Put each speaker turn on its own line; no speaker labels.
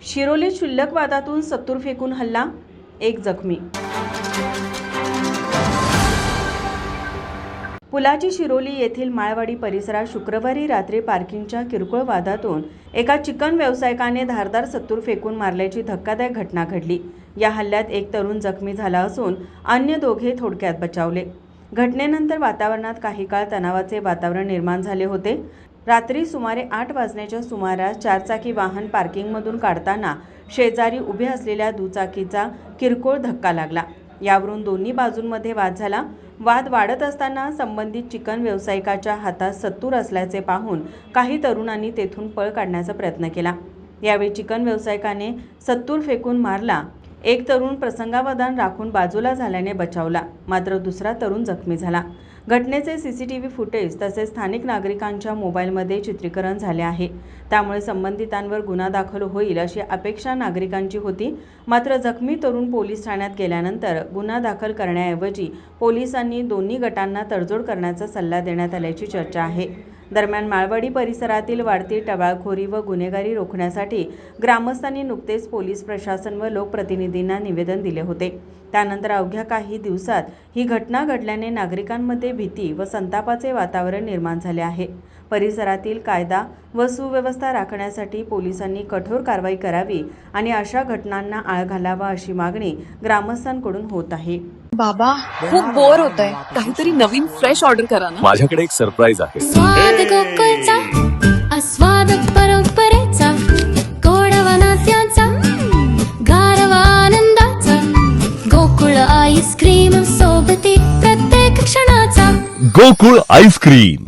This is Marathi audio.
शिरोलीत क्षुल्लक वादातून सत्तूर फेकून हल्ला, एक जखमी. पुलाची शिरोली येथील माळवाडी परिसरात शुक्रवारी रात्री पार्किंगच्या किरकोळ वादातून एका चिकन व्यावसायिकाने धारदार सत्तूर फेकून मारल्याची धक्कादायक घटना घडली. या हल्ल्यात एक तरुण जखमी झाला असून अन्य दोघे थोडक्यात बचावले. घटनेनंतर वातावरणात काही काळ तणावाचे वातावरण निर्माण झाले होते. रात्री सुमारे 8 वाजण्याच्या सुमारास चारचाकी वाहन पार्किंगमधून काढताना शेजारी उभे असलेल्या दुचाकीचा किरकोळ धक्का लागला. यावरून दोन्ही बाजूंमध्ये वाद झाला. वाद वाढत असताना संबंधित चिकन व्यावसायिकाच्या हातात सत्तूर असल्याचे पाहून काही तरुणांनी तेथून पळ काढण्याचा प्रयत्न केला. यावेळी चिकन व्यावसायिकाने सत्तूर फेकून मारला. एक तरुण प्रसंगावधान राखून बाजूला झाल्याने बचावला, मात्र दुसरा तरुण जखमी झाला. घटनेचे सीसीटीव्ही फुटेज तसेच स्थानिक नागरिकांच्या मोबाईलमध्ये चित्रीकरण झाले आहे. त्यामुळे संबंधितांवर गुन्हा दाखल होईल अशी अपेक्षा नागरिकांची होती. मात्र जखमी तरुण पोलीस ठाण्यात गेल्यानंतर गुन्हा दाखल करण्याऐवजी पोलिसांनी दोन्ही गटांना तडजोड करण्याचा सल्ला देण्यात आल्याची चर्चा आहे. दरम्यान माळवाडी परिसरातील वाढती टवाळखोरी व गुन्हेगारी रोखण्यासाठी ग्रामस्थांनी नुकतेच पोलीस प्रशासन व लोकप्रतिनिधींना निवेदन दिले होते. त्यानंतर अवघ्या काही दिवसात ही घटना घडल्याने नागरिकांमध्ये भीती व संतापाचे वातावरण निर्माण झाले आहे. परिसरातील कायदा व सुव्यवस्था राखण्यासाठी पोलिसांनी कठोर कारवाई करावी आणि अशा घटनांना आळ घालावा अशी मागणी ग्रामस्थांकडून होत आहे.
बाबा खूप बोर होतंय, काहीतरी नवीन फ्रेश ऑर्डर करा ना.
माझ्याकडे एक सरप्राईज आहे.
स्वाद गोकुळचा, आस्वाद परंपरेचा, गोडवा नात्याचा, गारवा आनंदाचा, गोकुळ आईस्क्रीम सोबती प्रत्येक क्षणाचा.
गोकुळ आईस्क्रीम.